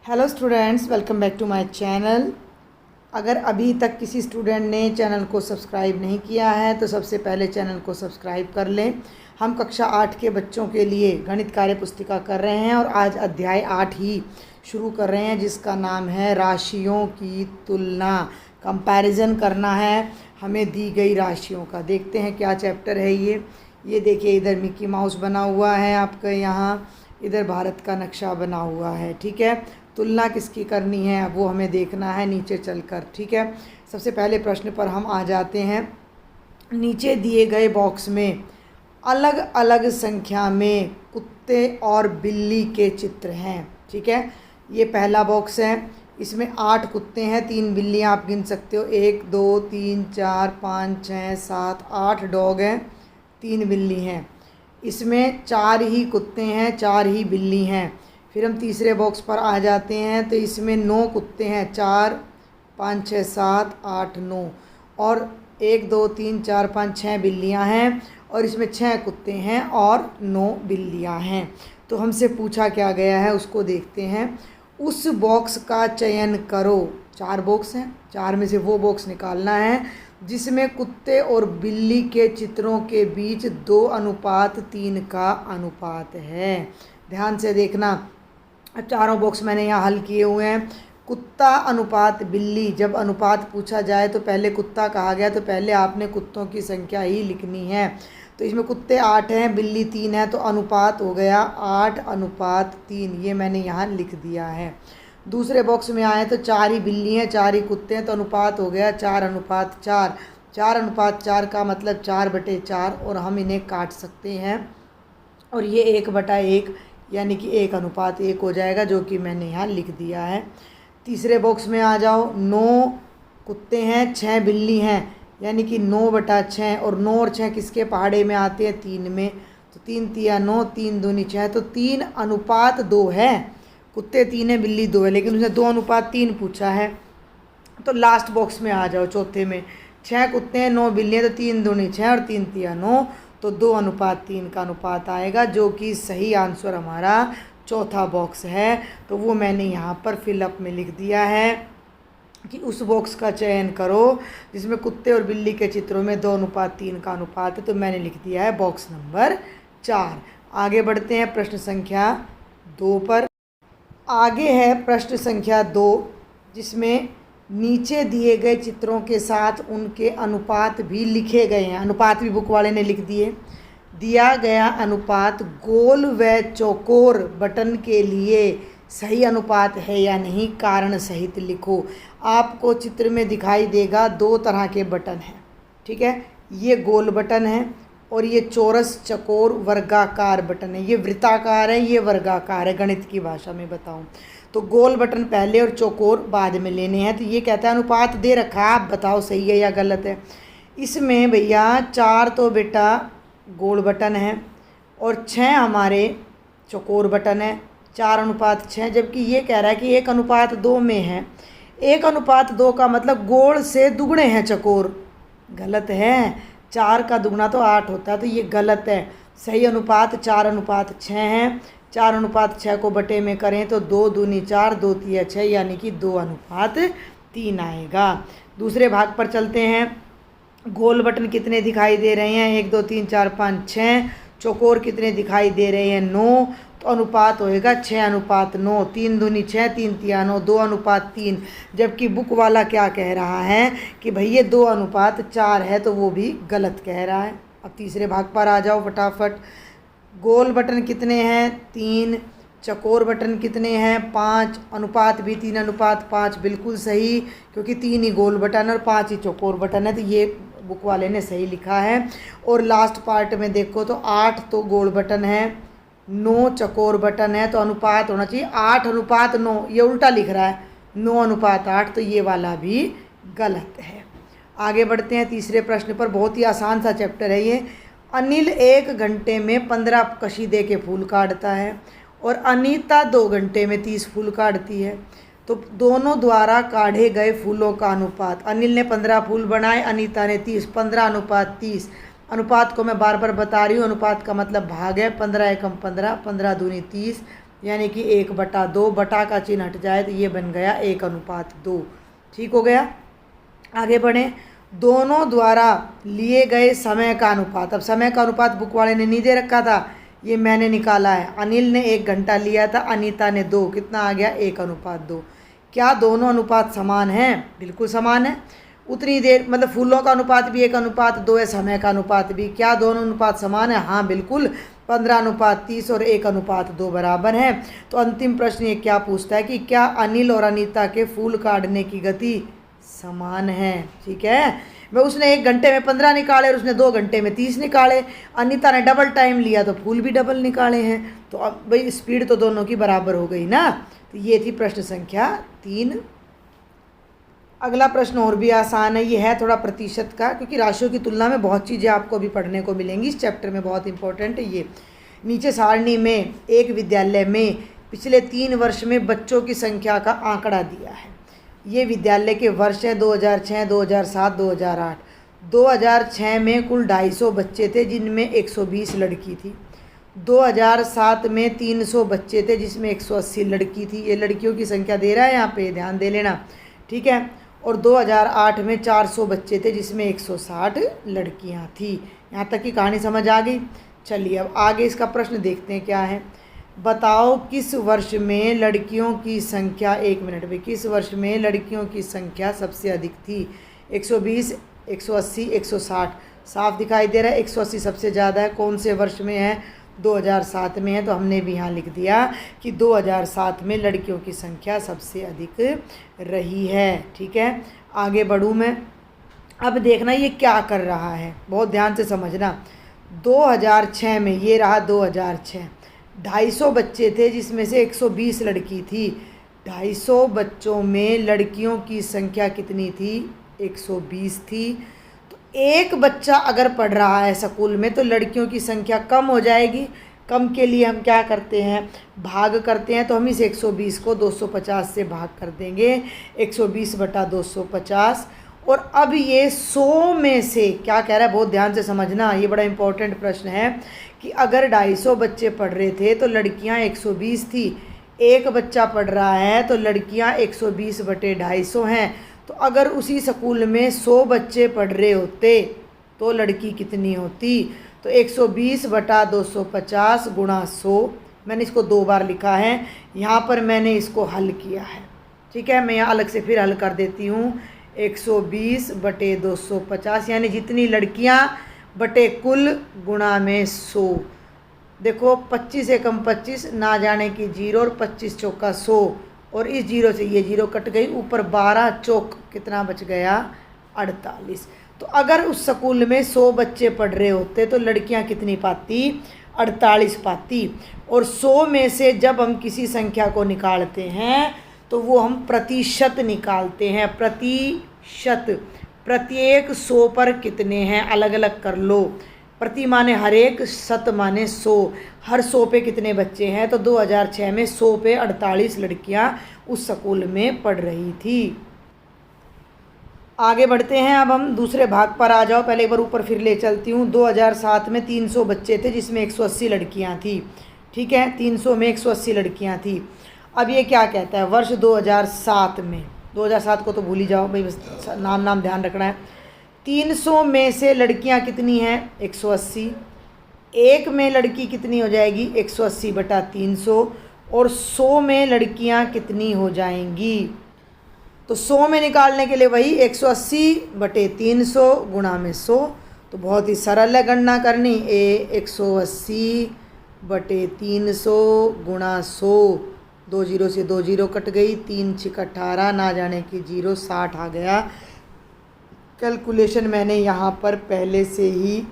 Hello students, welcome back to my channel. अगर अभी तक किसी स्टूडेंट ने चैनल को सब्सक्राइब नहीं किया है तो सबसे पहले चैनल को सब्सक्राइब कर लें। हम कक्षा 8 के बच्चों के लिए गणित कार्य पुस्तिका कर रहे हैं और आज अध्याय 8 ही शुरू कर रहे हैं, जिसका नाम है राशियों की तुलना। कंपैरिजन करना है हमें दी गई राशियों का। देखते हैं क्या चैप्टर है ये देखिए, इधर मिकी माउस बना हुआ है आपका, यहाँ इधर भारत का नक्शा बना हुआ है। ठीक है, तुलना किसकी करनी है वो हमें देखना है नीचे चलकर। ठीक है, सबसे पहले प्रश्न पर हम आ जाते हैं। नीचे दिए गए बॉक्स में अलग अलग संख्या में कुत्ते और बिल्ली के चित्र हैं। ठीक है, ये पहला बॉक्स है, इसमें 8 कुत्ते हैं, 3 बिल्लियाँ आप गिन सकते हो। 1 2 3 4 5 6 7 8 डॉग हैं, 3 बिल्ली हैं। इसमें 4 ही कुत्ते हैं, 4 ही बिल्ली हैं। फिर हम तीसरे बॉक्स पर आ जाते हैं तो इसमें 9 कुत्ते हैं, 4 5 6 7 8 9, और 1 2 3 4 5 6 बिल्लियां हैं, और इसमें 6 कुत्ते हैं और 9 बिल्लियां हैं। तो हमसे पूछा क्या गया है उसको देखते हैं। उस बॉक्स का चयन करो। 4 बॉक्स हैं, 4 में से वो बॉक्स निकालना है जिसमें कुत्ते और बिल्ली के चित्रों के बीच 2:3 का अनुपात है। ध्यान से देखना, चारों बॉक्स मैंने यहाँ हल किए हुए हैं। कुत्ता अनुपात बिल्ली, जब अनुपात पूछा जाए तो पहले कुत्ता कहा गया तो पहले आपने कुत्तों की संख्या ही लिखनी है। तो इसमें कुत्ते 8 हैं, बिल्ली 3 है, तो अनुपात हो गया 8:3। ये मैंने यहाँ लिख दिया है। दूसरे बॉक्स में आए तो 4 ही बिल्ली हैं, 4 ही कुत्ते हैं, तो अनुपात हो गया 4:4। 4:4 का मतलब 4/4, और हम इन्हें काट सकते हैं और ये 1/1 यानी कि 1:1 हो जाएगा, जो कि मैंने यहाँ लिख दिया है। तीसरे बॉक्स में आ जाओ। 9 कुत्ते हैं, 6 बिल्ली हैं, यानी कि 9/6, और 9 और 6 किसके पहाड़े में आते हैं? 3 में। तो 3 तिया 9, 3 दूनी 6, तो 3:2 है। कुत्ते 3 है, बिल्ली 2 है, लेकिन उसने 2:3 पूछा है। तो लास्ट बॉक्स में आ जाओ, चौथे में। 6 कुत्ते हैं, 9 बिल्ली हैं, तो 3 दूनी 6 और 3 तिया 9, तो 2:3 का अनुपात आएगा, जो कि सही आंसर हमारा चौथा बॉक्स है। तो वो मैंने यहाँ पर फिलअप में लिख दिया है कि उस बॉक्स का चयन करो जिसमें कुत्ते और बिल्ली के चित्रों में 2:3 का अनुपात है। तो मैंने लिख दिया है बॉक्स नंबर 4। आगे बढ़ते हैं प्रश्न संख्या 2 पर। आगे है प्रश्न संख्या 2, जिसमें नीचे दिए गए चित्रों के साथ उनके अनुपात भी लिखे गए हैं। अनुपात भी बुक वाले ने लिख दिए। दिया गया अनुपात गोल व चौकोर बटन के लिए सही अनुपात है या नहीं, कारण सहित लिखो। आपको चित्र में दिखाई देगा 2 तरह के बटन हैं। ठीक है, ये गोल बटन है और ये चौरस चकोर वर्गाकार बटन है। ये वृत्ताकार है, ये वर्गाकार है, गणित की भाषा में बताऊं तो गोल बटन पहले और चौकोर बाद में लेने हैं। तो ये कहता है अनुपात दे रखा है, आप बताओ सही है या गलत है। इसमें भैया 4 तो बेटा गोल बटन है और 6 हमारे चौकोर बटन है, 4:6, जबकि ये कह रहा है कि 1:2 में है। 1:2 का मतलब गोल से दुगने हैं चकोर। गलत है, 4 का दुगना तो 8 होता है, तो ये गलत है। सही अनुपात 4:6 है। 4:6 को बटे में करें तो 2 दूनी 4, 2 तिया 6, यानी कि 2:3 आएगा। दूसरे भाग पर चलते हैं। गोल बटन कितने दिखाई दे रहे हैं? 1 2 3 4 5 6। चौकोर कितने दिखाई दे रहे हैं? 9। तो अनुपात होएगा 6:9। 3 दूनी 6, 3 तिया 9, 2:3। जबकि बुक वाला क्या कह रहा है कि भैया 2:4 है, तो वो भी गलत कह रहा है। अब तीसरे भाग पर आ जाओ फटाफट। गोल बटन कितने हैं? 3। चकोर बटन कितने हैं? 5। अनुपात भी 3:5, बिल्कुल सही, क्योंकि 3 ही गोल बटन और 5 ही चकोर बटन है, तो ये बुक वाले ने सही लिखा है। और लास्ट पार्ट में देखो तो 8 तो गोल बटन है, 9 चकोर बटन है, तो अनुपात होना चाहिए 8:9। ये उल्टा लिख रहा है 9:8, तो ये वाला भी गलत है। आगे बढ़ते हैं तीसरे प्रश्न पर। बहुत ही आसान सा चैप्टर है ये। अनिल 1 घंटे में 15 कशीदे के फूल काटता है और अनीता 2 घंटे में 30 फूल काटती है। तो दोनों द्वारा काढ़े गए फूलों का अनुपात। अनिल ने 15 फूल बनाए, अनीता ने 30, 15:30। अनुपात को मैं बार बार बता रही हूँ, अनुपात का मतलब भाग है। 15 एकम 15, 15 दूनी 30, यानी कि 1/2, बटा का चिन्ह हट जाए तो ये बन गया 1:2। ठीक हो गया। आगे बढ़ें। दोनों द्वारा लिए गए समय का अनुपात। अब समय का अनुपात बुक वाले ने नहीं दे रखा था, ये मैंने निकाला है। अनिल ने 1 घंटा लिया था, अनीता ने 2, कितना आ गया 1:2। क्या दोनों अनुपात समान हैं? बिल्कुल समान है। उतनी देर मतलब फूलों का अनुपात भी 1:2 है, समय का अनुपात भी। क्या दोनों अनुपात समान है? हाँ बिल्कुल, 15:30 और 1:2 बराबर हैं। तो अंतिम प्रश्न ये क्या पूछता है कि क्या अनिल और अनीता के फूल काटने की गति समान है? ठीक है। मैं उसने 1 घंटे में 15 निकाले और उसने 2 घंटे में 30 निकाले। अनीता ने डबल टाइम लिया तो फूल भी डबल निकाले हैं। तो अब भाई स्पीड तो दोनों की बराबर हो गई ना। तो ये थी प्रश्न संख्या 3। अगला प्रश्न और भी आसान है, ये है थोड़ा प्रतिशत का, क्योंकि राशियों की तुलना में बहुत चीज़ें आपको भी पढ़ने को मिलेंगी इस चैप्टर में, बहुत इंपॉर्टेंट है ये। नीचे सारणी में एक विद्यालय में पिछले 3 वर्ष में बच्चों की संख्या का आंकड़ा दिया है। ये विद्यालय के वर्ष हैं 2006, 2007, 2008। 2006 में कुल 250 बच्चे थे जिनमें 120 लड़की थी। 2007 में 300 बच्चे थे जिसमें 180 लड़की थी। ये लड़कियों की संख्या दे रहा है यहाँ पे, ध्यान दे लेना। ठीक है। और 2008 में 400 बच्चे थे जिसमें 160 लड़कियाँ थी। यहाँ तक की कहानी समझ आ गई। चलिए अब आगे इसका प्रश्न देखते हैं क्या है। बताओ किस वर्ष में लड़कियों की संख्या, 1 मिनट में, किस वर्ष में लड़कियों की संख्या सबसे अधिक थी? 120, 180, 160। साफ दिखाई दे रहा है 180 सबसे ज़्यादा है। कौन से वर्ष में है? 2007 में है। तो हमने भी यहाँ लिख दिया कि 2007 में लड़कियों की संख्या सबसे अधिक रही है। ठीक है। आगे बढ़ूँ मैं। अब देखना ये क्या कर रहा है, बहुत ध्यान से समझना। 2006 में, ये रहा 2006, 250 बच्चे थे जिसमें से 120 लड़की थी। 250 बच्चों में लड़कियों की संख्या कितनी थी? 120 थी। तो एक बच्चा अगर पढ़ रहा है स्कूल में तो लड़कियों की संख्या कम हो जाएगी। कम के लिए हम क्या करते हैं? भाग करते हैं। तो हम इस 120 को 250 से भाग कर देंगे, 120/250। और अब ये 100 में से क्या कह रहा है, बहुत ध्यान से समझना, ये बड़ा इंपॉर्टेंट प्रश्न है कि अगर 250 बच्चे पढ़ रहे थे तो लड़कियां 120 थी। एक बच्चा पढ़ रहा है तो लड़कियां 120/250 हैं। तो अगर उसी स्कूल में 100 बच्चे पढ़ रहे होते तो लड़की कितनी होती? तो 120/250 गुणा 100। मैंने इसको 2 बार लिखा है, यहाँ पर मैंने इसको हल किया है। ठीक है, मैं यहाँ अलग से फिर हल कर देती हूँ। 120/250 यानी जितनी लड़कियाँ बटे कुल गुणा में 100। देखो 25 से कम 25, ना जाने की 0, और 25 चौका 100, और इस 0 से ये 0 कट गई। ऊपर 12 चौक कितना बच गया? 48। तो अगर उस स्कूल में 100 बच्चे पढ़ रहे होते तो लड़कियां कितनी पाती? 48 पाती। और 100 में से जब हम किसी संख्या को निकालते हैं तो वो हम प्रतिशत निकालते हैं। प्रतिशत, प्रत्येक 100 पर कितने हैं, अलग अलग कर लो। प्रति माने हर एक, शत माने 100, हर 100 पे कितने बच्चे हैं। तो 2006 में 100 पे 48 लड़कियां उस स्कूल में पढ़ रही थी। आगे बढ़ते हैं। अब हम दूसरे भाग पर आ जाओ। पहले एक बार ऊपर फिर ले चलती हूँ। 2007 में 300 बच्चे थे जिसमें 180 लड़कियां थी। ठीक है, 300 में 180 लड़कियां थी। अब ये क्या कहता है? वर्ष 2007 में, 2007 को तो भूल ही जाओ भाई, बस नाम ध्यान रखना है। 300 में से लड़कियां कितनी हैं? 180। एक में लड़की कितनी हो जाएगी? 180/300। और 100 में लड़कियां कितनी हो जाएंगी? तो 100 में निकालने के लिए वही 180/300 गुणा में 100। तो बहुत ही सरल है गणना करनी। 180/300 गुणा 100। 2 0 से 2 0 कट गई, 3 6 18, ना जाने की 0, 60 आ गया। कैलकुलेशन मैंने यहाँ पर पहले से ही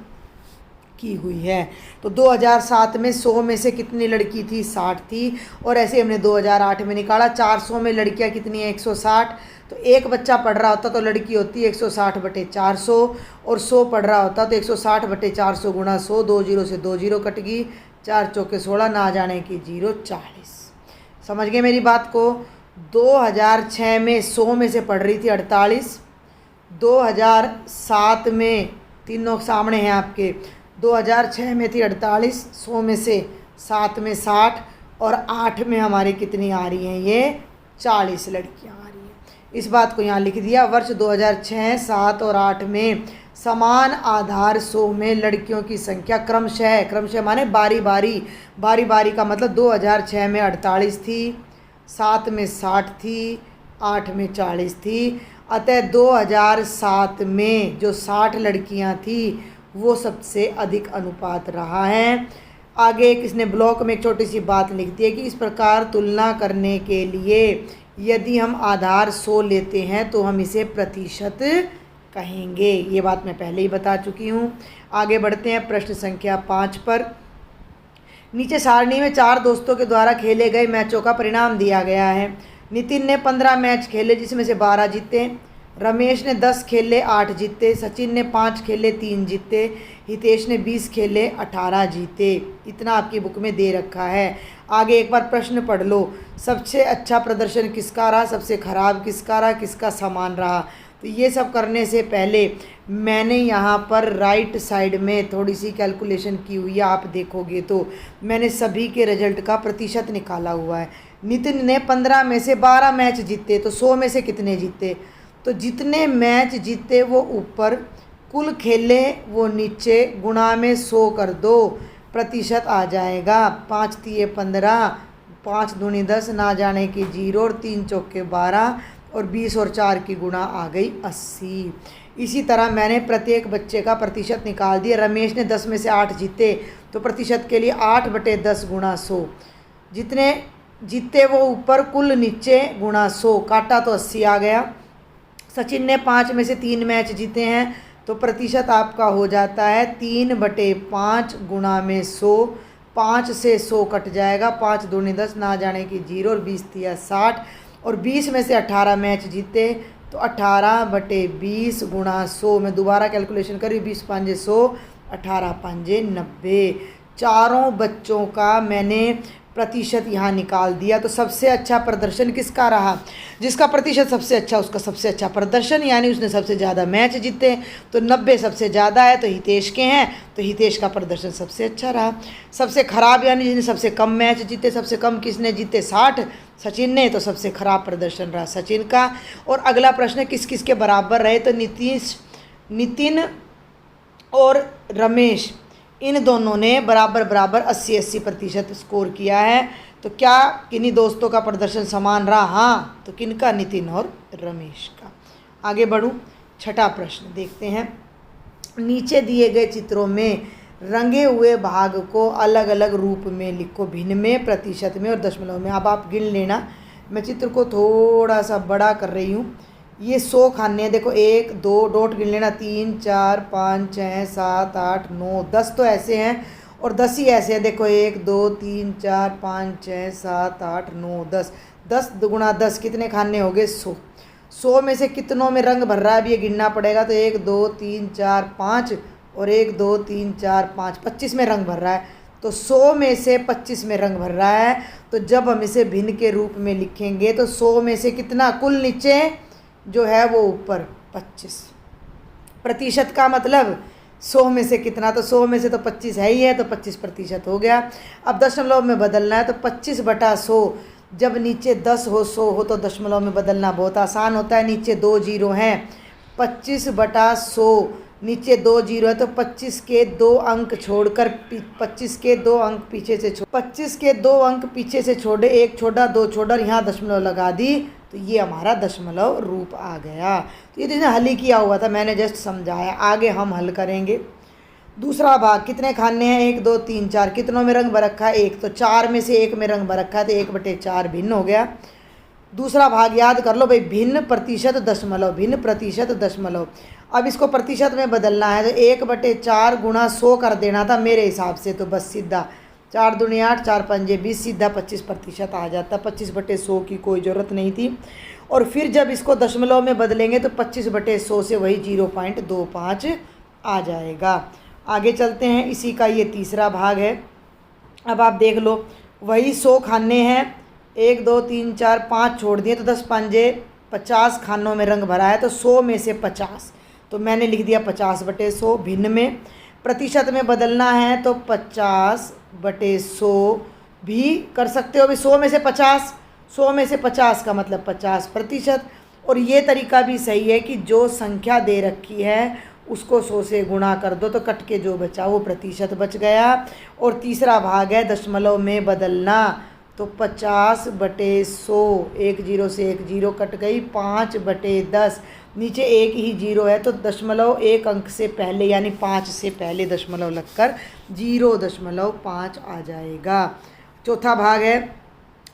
की हुई है। तो 2007 में 100 में से कितनी लड़की थी? 60 थी। और ऐसे हमने 2008 में निकाला। 400 में लड़कियाँ कितनी हैं? 160। तो एक बच्चा पढ़ रहा होता तो लड़की होती 160/400, और 100 पढ़ रहा होता तो 160/400 गुणा 100। 2 0 से 2 0 कट गई, 4 चौके 16, ना जाने की 0, 40। समझ गए मेरी बात को? 2006 में 100 में से पढ़ रही थी 48। 2007 में, तीनों सामने हैं आपके, 2006 में थी 48, 100 में से 7 में 60, और 8 में हमारे कितनी आ रही हैं, ये 40 लड़कियां आ रही हैं। इस बात को यहाँ लिख दिया। वर्ष 2006, 7 और 8 में समान आधार 100 में लड़कियों की संख्या क्रमशः माने बारी बारी का मतलब 2006 में 48 थी, 7 में 60 थी, 8 में 40 थी। अतः 2007 में जो 60 लड़कियां थी वो सबसे अधिक अनुपात रहा है। आगे किसने ब्लॉक में एक छोटी सी बात लिख दी है कि इस प्रकार तुलना करने के लिए यदि हम आधार 100 लेते हैं तो हम इसे प्रतिशत कहेंगे। ये बात मैं पहले ही बता चुकी हूँ। आगे बढ़ते हैं प्रश्न संख्या 5 पर। नीचे सारणी में 4 दोस्तों के द्वारा खेले गए मैचों का परिणाम दिया गया है। नितिन ने 15 मैच खेले जिसमें से 12 जीते, रमेश ने 10 खेले 8 जीते, सचिन ने 5 खेले 3 जीते, हितेश ने 20 खेले 18 जीते। इतना आपकी बुक में दे रखा है। आगे एक बार प्रश्न पढ़ लो। सबसे अच्छा प्रदर्शन किसका रहा, सबसे खराब किसका रहा, किसका समान रहा। तो ये सब करने से पहले मैंने यहाँ पर राइट साइड में थोड़ी सी कैलकुलेशन की हुई है, आप देखोगे तो मैंने सभी के रिजल्ट का प्रतिशत निकाला हुआ है। नितिन ने 15 में से 12 मैच जीते, तो 100 में से कितने जीते, तो जितने मैच जीते वो ऊपर, कुल खेले वो नीचे, गुणा में 100 कर दो, प्रतिशत आ जाएगा 5 तिये 15, 5 दूनी 10, ना जाने की 0 और 3 चौके 12 और 20 और 4 की गुणा आ गई 80। इसी तरह मैंने प्रत्येक बच्चे का प्रतिशत निकाल दिया। रमेश ने 10 में से 8 जीते, तो प्रतिशत के लिए 8/10 गुणा 100, जितने जीते वो ऊपर, कुल नीचे, गुणा 100, काटा तो 80 आ गया। सचिन ने 5 में से 3 मैच जीते हैं, तो प्रतिशत आपका हो जाता है 3/5 गुणा में 100, 5 से 100 कट जाएगा, 5 दूनी 10, ना जाने की 0 और 20 तिया 60, और 20 में से 18 मैच जीते, तो 18/20 गुणा 100। मैं दोबारा कैलकुलेशन करी, 20 5 100, 18 5 90। चारों बच्चों का मैंने प्रतिशत यहाँ निकाल दिया। तो सबसे अच्छा प्रदर्शन किसका रहा, जिसका प्रतिशत सबसे अच्छा उसका सबसे अच्छा प्रदर्शन, यानी उसने सबसे ज़्यादा मैच जीते, तो 90 सबसे ज़्यादा है तो हितेश के हैं, तो हितेश का प्रदर्शन सबसे अच्छा रहा। सबसे खराब यानी जिसने सबसे कम मैच जीते, सबसे कम किसने जीते 60, सचिन ने, तो सबसे खराब प्रदर्शन रहा सचिन का। और अगला प्रश्न किस किस के बराबर रहे, तो नितिन और रमेश इन दोनों ने बराबर 80% स्कोर किया है। तो क्या किन्हीं दोस्तों का प्रदर्शन समान रहा, हाँ, तो किनका, नितिन और रमेश का। आगे बढ़ूँ, छठा प्रश्न देखते हैं। नीचे दिए गए चित्रों में रंगे हुए भाग को अलग अलग रूप में लिखो, भिन्न में, प्रतिशत में और दशमलव में। अब आप गिन लेना, मैं चित्र को थोड़ा सा बड़ा कर रही हूँ। ये 100 खाने हैं, देखो 1 2 डॉट गिन लेना, 3 4 5 6 7 8 9 10 तो ऐसे हैं, और 10 ही ऐसे हैं, देखो 1 2 3 4 5 6 7 8 9 10, 10 गुणा 10 कितने खाने हो गए 100। 100 में से कितनों में रंग भर रहा है, अब ये गिनना पड़ेगा, तो 1 2 3 4 5 और 1 2 3 4 5, 25 में रंग भर रहा है। तो 100 में से 25 में रंग भर रहा है, तो जब हम इसे भिन्न के रूप में लिखेंगे तो 100 में से कितना, कुल नीचे जो है वो ऊपर 25, प्रतिशत का मतलब 100 में से कितना, तो 100 में से तो 25 है ही है, तो 25% हो गया। अब दशमलव में बदलना है, तो 25/100, जब नीचे 10 हो 100 हो तो दशमलव में बदलना बहुत आसान होता है। नीचे 2 जीरो हैं, 25/100, नीचे 2 जीरो है, तो 25 के 2 अंक छोड़कर 25 के 2 अंक पीछे से 25 के 2 अंक पीछे से छोड़े, 1 छोड़ा 2 छोड़ा, यहाँ दशमलव लगा दी, तो ये हमारा दशमलव रूप आ गया। तो ये तो हल ही किया हुआ था, मैंने जस्ट समझाया। आगे हम हल करेंगे। दूसरा भाग, कितने खाने हैं, 1 2 3 4, कितनों में रंग भर रखा है 1, तो 4 में से 1 में रंग भर रखा है, तो 1/4 भिन्न हो गया। दूसरा भाग याद कर लो भाई, भिन्न प्रतिशत दशमलव, भिन्न प्रतिशत दशमलव। अब इसको प्रतिशत में बदलना है, तो 1/4 गुणा 100 कर देना था मेरे हिसाब से, तो बस सीधा 4 दूनी 8 4 पंजे 20, सीधा 25% आ जाता। 25/100 की कोई ज़रूरत नहीं थी। और फिर जब इसको दशमलव में बदलेंगे तो 25/100 से वही 0.25 आ जाएगा। आगे चलते हैं, इसी का ये तीसरा भाग है। अब आप देख लो, वही 100 खाने हैं, 1 2 3 4 5 छोड़ दिए, तो 10 पंजे 50 खानों में रंग भरा है, तो 100 में से 50, तो मैंने लिख दिया 50/100। भिन्न में प्रतिशत में बदलना है, तो 50/100 भी कर सकते हो। अभी 100 में से 50, 100 में से 50 का मतलब 50%। और ये तरीका भी सही है कि जो संख्या दे रखी है उसको 100 से गुणा कर दो तो कट के जो बचा वो प्रतिशत बच गया। और तीसरा भाग है दशमलव में बदलना, तो 50/100, एक जीरो से एक जीरो कट गई, 5/10, नीचे एक ही जीरो है तो दशमलव एक अंक से पहले यानी 5 से पहले दशमलव लगकर 0.5 आ जाएगा। चौथा भाग है,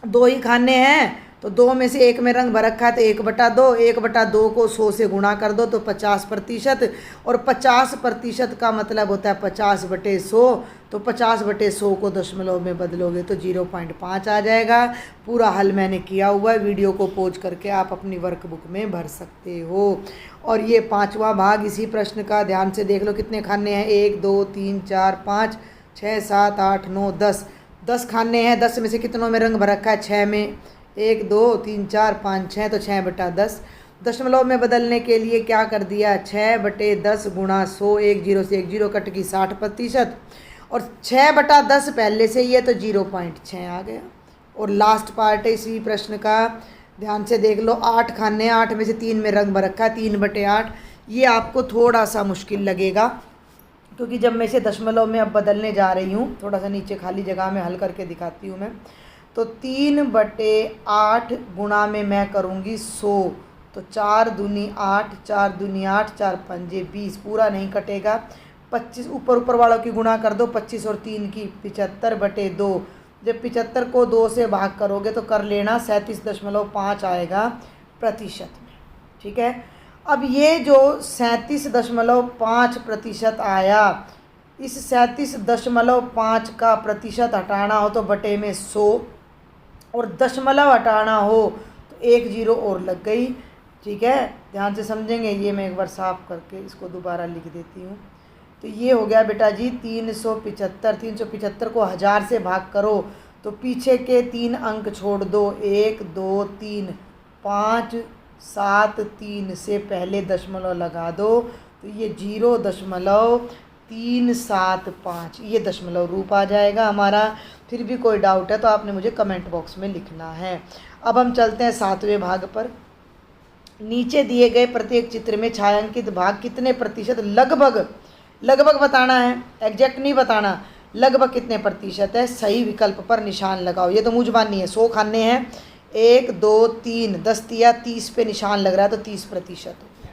2 ही खाने हैं तो 2 में से एक में रंग भर रखा है तो 1/2, 1/2 को 100 से गुणा कर दो तो 50%। और 50% का मतलब होता है 50/100, तो 50/100 को दशमलव में बदलोगे तो 0.5 आ जाएगा। पूरा हल मैंने किया हुआ है, वीडियो को पॉज करके आप अपनी वर्कबुक में भर सकते हो। और ये 5वां भाग इसी प्रश्न का, ध्यान से देख लो कितने खाने हैं, 1 2 3 4 5 6 7 8 9 10, 10 खाने हैं। 10 में से कितनों में रंग भर रखा है, 6 में, 1 2 3 4 5 6, तो 6/10। दशमलव में बदलने के लिए क्या कर दिया, 6/10 गुणा 100, एक जीरो से एक जीरो कट की 60%, और 6/10 पहले से ही है तो 0.6 आ गया। और लास्ट पार्ट है इसी प्रश्न का, ध्यान से देख लो, 8 खाने, 8 में से 3 में रंग भर रखा है, 3/8। ये आपको थोड़ा सा मुश्किल लगेगा क्योंकि जब मैं इसे दशमलव में अब बदलने जा रही हूँ, थोड़ा सा नीचे खाली जगह में हल करके दिखाती हूँ मैं, तो 3/8 गुणा में मैं करूँगी 100, तो 4 दूनी 8, 4 दूनी 8, 4 पंजे 20, पूरा नहीं कटेगा। 25 ऊपर ऊपर वालों की गुणा कर दो, 25 और 3 की 75/2। जब 75 को 2 से भाग करोगे तो कर लेना 37.5 आएगा प्रतिशत में, ठीक है। अब ये जो 37.5% आया, इस 37.5 का प्रतिशत हटाना हो तो बटे में 100, और दशमलव हटाना हो तो एक जीरो और लग गई, ठीक है। ध्यान से समझेंगे, ये मैं एक बार साफ करके इसको दोबारा लिख देती हूँ। तो ये हो गया बेटा जी 375। 375 को 1000 से भाग करो तो पीछे के 3 अंक छोड़ दो, 1 2 3 5 7, 3 से पहले दशमलव लगा दो तो ये 0.375 ये दशमलव रूप आ जाएगा हमारा। फिर भी कोई डाउट है तो आपने मुझे कमेंट बॉक्स में लिखना है। अब हम चलते हैं 7वें भाग पर। नीचे दिए गए प्रत्येक चित्र में छायांकित भाग कितने प्रतिशत, लगभग बताना है, एग्जैक्ट नहीं बताना, लगभग कितने प्रतिशत है, सही विकल्प पर निशान लगाओ। ये तो मुझबानी है, 100 खाने हैं, 1 2 3 10 दिया, 30 पे निशान लग रहा है तो 30% हो गया।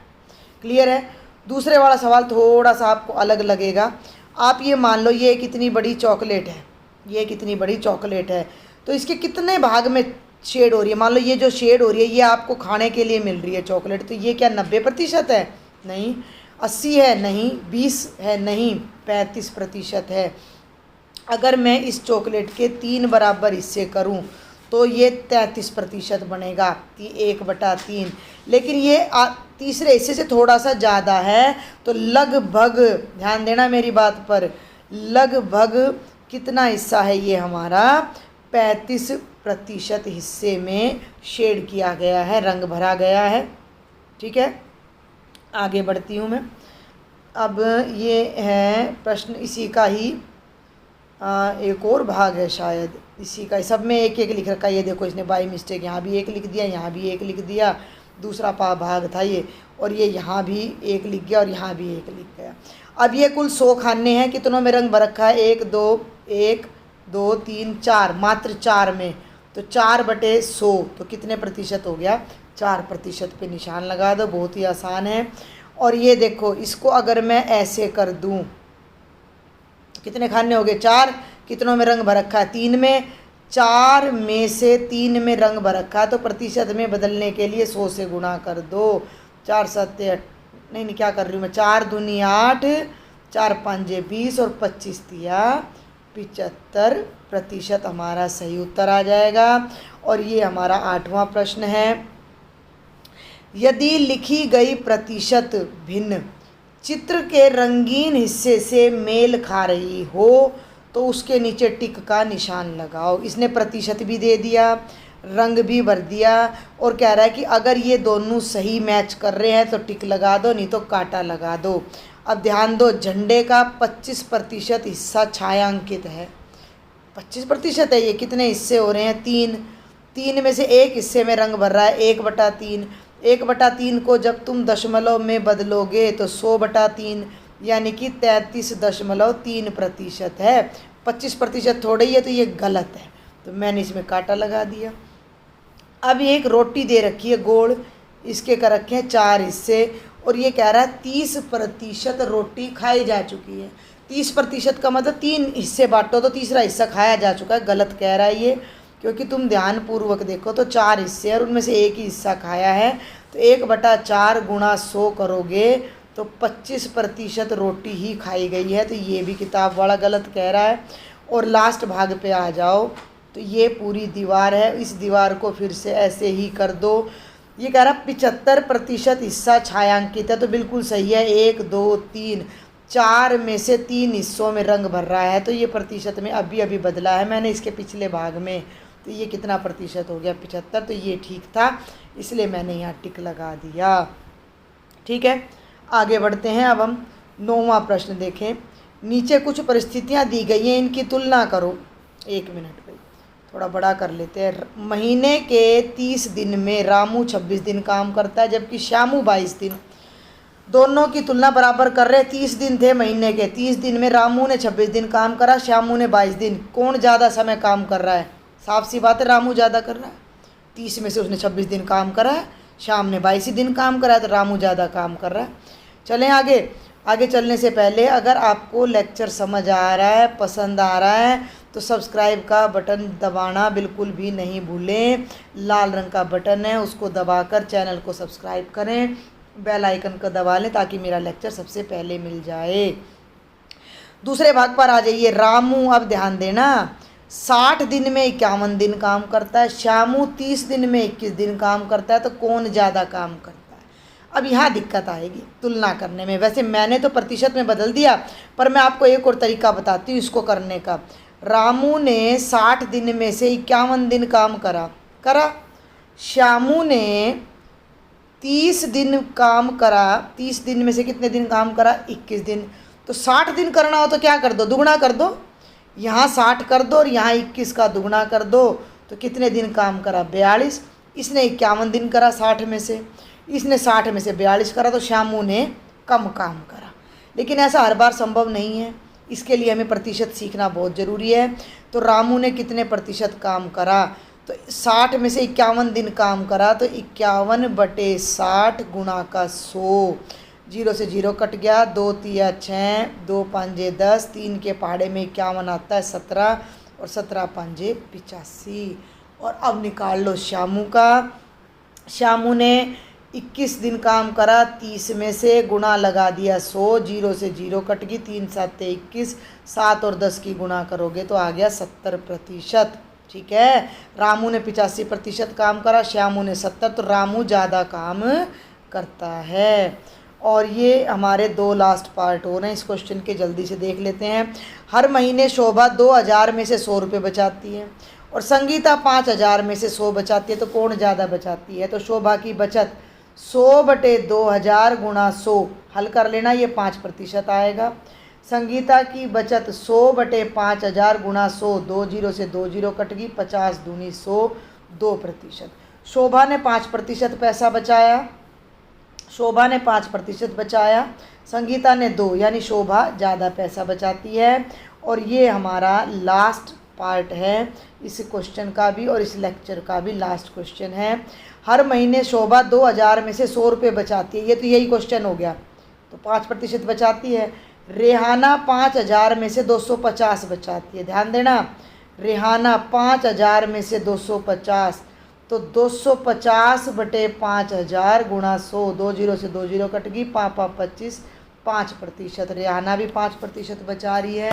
क्लियर है। दूसरे वाला सवाल थोड़ा सा आपको अलग लगेगा। आप ये मान लो ये कितनी बड़ी चॉकलेट है, ये कितनी बड़ी चॉकलेट है, तो इसके कितने भाग में शेड हो रही है। मान लो ये जो शेड हो रही है ये आपको खाने के लिए मिल रही है चॉकलेट, तो ये क्या 90% है, नहीं। 80 है, नहीं। 20 है, नहीं। 35% है। अगर मैं इस चॉकलेट के 3 बराबर हिस्से करूं तो ये 33% बनेगा, 1/3। लेकिन ये तीसरे हिस्से से थोड़ा सा ज़्यादा है, तो लगभग, ध्यान देना मेरी बात पर, लगभग कितना हिस्सा है ये हमारा, 35% हिस्से में शेड किया गया है, रंग भरा गया है, ठीक है। आगे बढ़ती हूँ मैं। अब ये है प्रश्न इसी का ही एक और भाग है शायद, इसी का, सब में एक एक लिख रखा है। ये देखो इसने बाई मिस्टेक यहाँ भी एक लिख दिया, यहाँ भी एक लिख दिया, दूसरा भाग था ये, और ये यहाँ भी एक लिख गया और यहाँ भी एक लिख गया। अब ये कुल 100 खाने हैं, कितनों में रंग भर रखा है, 1 2 3 4, मात्र 4 में, तो 4/100 तो कितने प्रतिशत हो गया, 4% पे निशान लगा दो, बहुत ही आसान है। और ये देखो इसको अगर मैं ऐसे कर दूं तो कितने खाने हो गए, 4, कितनों में रंग भर रखा है, 3 में, 4 में से 3 में रंग भर रखा है तो प्रतिशत में बदलने के लिए 100 से गुणा कर दो, 4 7 8, नहीं क्या कर रही हूँ मैं, 4 दूनी 8, 4 पंजे 20 और 25 दिया 75% हमारा सही उत्तर आ जाएगा। और ये हमारा 8वां प्रश्न है। यदि लिखी गई प्रतिशत भिन्न चित्र के रंगीन हिस्से से मेल खा रही हो तो उसके नीचे टिक का निशान लगाओ। इसने प्रतिशत भी दे दिया, रंग भी भर दिया, और कह रहा है कि अगर ये दोनों सही मैच कर रहे हैं तो टिक लगा दो, नहीं तो कांटा लगा दो। अब ध्यान दो, झंडे का 25% हिस्सा छायांकित है, 25% है। ये कितने हिस्से हो रहे हैं? 3। 3 में से एक हिस्से में रंग भर रहा है 1/3। 1/3 को जब तुम दशमलव में बदलोगे तो 100/3 यानी कि 33.3% है। 25% थोड़ा ही है, तो ये गलत है, तो मैंने इसमें कांटा लगा दिया। अब ये एक रोटी दे रखी है गोल, इसके कर रखे हैं 4 हिस्से और ये कह रहा है 30% रोटी खाई जा चुकी है। 30% का मतलब 3 हिस्से बांटो तो तीसरा हिस्सा खाया जा चुका है। गलत कह रहा है ये, क्योंकि तुम ध्यानपूर्वक देखो तो 4 हिस्से और उनमें से एक ही हिस्सा खाया है, तो 1/4 गुणा 100 करोगे तो 25% रोटी ही खाई गई है, तो ये भी किताब वाला गलत कह रहा है। और लास्ट भाग पे आ जाओ तो ये पूरी दीवार है, इस दीवार को फिर से ऐसे ही कर दो। ये कह रहा 75% हिस्सा छायांकित है, तो बिल्कुल सही है। 1 2 3 4 में से 3 हिस्सों में रंग भर रहा है, तो ये प्रतिशत में अभी अभी बदला है मैंने इसके पिछले भाग में, तो ये कितना प्रतिशत हो गया? 75। तो ये ठीक था, इसलिए मैंने यहाँ टिक लगा दिया। ठीक है, आगे बढ़ते हैं। अब हम 9वां प्रश्न देखें। नीचे कुछ परिस्थितियाँ दी गई हैं, इनकी तुलना करो। 1 मिनट भाई, थोड़ा बड़ा कर लेते हैं। महीने के 30 दिन में रामू 26 दिन काम करता है, जबकि श्यामू 22 दिन। दोनों की तुलना बराबर कर रहे हैं। 30 दिन थे महीने के, 30 दिन में रामू ने 26 दिन काम करा, श्यामू ने 22 दिन। कौन ज़्यादा समय काम कर रहा है? साफ सी बात है, रामू ज़्यादा कर रहा है। 30 में से उसने 26 दिन काम करा है, श्याम ने 22 दिन काम करा है, तो रामू ज़्यादा काम कर रहा है। चलें आगे। आगे चलने से पहले अगर आपको लेक्चर समझ आ रहा है, पसंद आ रहा है, तो सब्सक्राइब का बटन दबाना बिल्कुल भी नहीं भूलें। लाल रंग का बटन है, उसको दबाकर चैनल को सब्सक्राइब करें। बेल आइकन को दबा लें ताकि मेरा लेक्चर सबसे पहले मिल जाए। दूसरे भाग पर आ जाइए। रामू, अब ध्यान देना, 60 दिन में 51 दिन काम करता है, श्यामू 30 दिन में 21 दिन काम करता है, तो कौन ज़्यादा काम करता है? अब यहाँ दिक्कत आएगी तुलना करने में। वैसे मैंने तो प्रतिशत में बदल दिया, पर मैं आपको एक और तरीका बताती हूँ इसको करने का। रामू ने 60 दिन में से 51 दिन काम करा। श्यामू ने 30 दिन काम करा, 30 दिन में से कितने दिन काम करा? 21 दिन। तो 60 दिन करना हो तो क्या कर दो? दुगना कर दो। यहाँ 60 कर दो और यहाँ 21 का दुगना कर दो, तो कितने दिन काम करा? 42। इसने 51 दिन करा 60 में से, इसने 60 में से 42 करा, तो श्यामू ने कम काम करा। लेकिन ऐसा हर बार संभव नहीं है, इसके लिए हमें प्रतिशत सीखना बहुत ज़रूरी है। तो रामू ने कितने प्रतिशत काम करा? तो 60 में से 51 दिन काम करा, तो 51/60 गुणा का 100। 0 से 0 कट गया, 2 तिया 6, 2 पंजे 10, 3 के पहाड़े में 51 आता है 17, और 17 पंजे 85। और अब निकाल लो श्यामू का। श्यामू ने 21 दिन काम करा, 30 में से गुणा लगा दिया 100, 0 से 0 कट गई, 3 7 21, 7 और 10 की गुणा करोगे तो आ गया 70%। ठीक है, रामू ने 85% काम करा, श्यामू ने 70, तो रामू ज़्यादा काम करता है। और ये हमारे 2 लास्ट पार्ट हो रहे हैं, इस क्वेश्चन के जल्दी से देख लेते हैं। हर महीने शोभा 2000 में से 100 रुपये बचाती है और संगीता 5000 में से 100 बचाती है, तो कौन ज़्यादा बचाती है? तो शोभा की बचत 100/2000 गुणा 100, हल कर लेना, ये 5% आएगा। संगीता की बचत 100/5000 गुणा 100, 2 0 से 2 0 कट गई, 50 दूनी 100, 2%। शोभा ने 5% पैसा बचाया, शोभा ने 5% बचाया, संगीता ने 2, यानी शोभा ज़्यादा पैसा बचाती है। और ये हमारा लास्ट पार्ट है इस क्वेश्चन का भी और इस लेक्चर का भी लास्ट क्वेश्चन है। हर महीने शोभा 2000 में से 100 रुपये बचाती है, ये तो यही क्वेश्चन हो गया, तो 5% बचाती है। रेहाना 5000 में से 250 बचाती है, ध्यान देना, रेहाना 5000 में से 250, तो 250/5000 गुणा 100, 2 0 से 2 0 कट गई, 25, 5%। रेहाना भी 5% बचा रही है,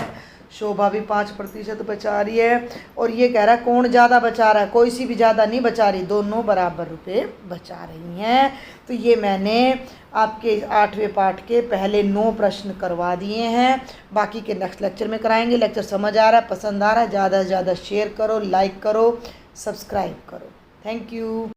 शोभा भी 5% बचा रही है। और ये कह रहा है कौन ज़्यादा बचा रहा है? कोई सी भी ज़्यादा नहीं बचा रही, दोनों बराबर रुपए बचा रही हैं। तो ये मैंने आपके 8वें पार्ट के पहले 9 प्रश्न करवा दिए हैं, बाकी के नेक्स्ट लेक्चर में कराएंगे। लेक्चर समझ आ रहा है, पसंद आ रहा है, ज़्यादा से ज़्यादा शेयर करो, लाइक करो, सब्सक्राइब करो। Thank you.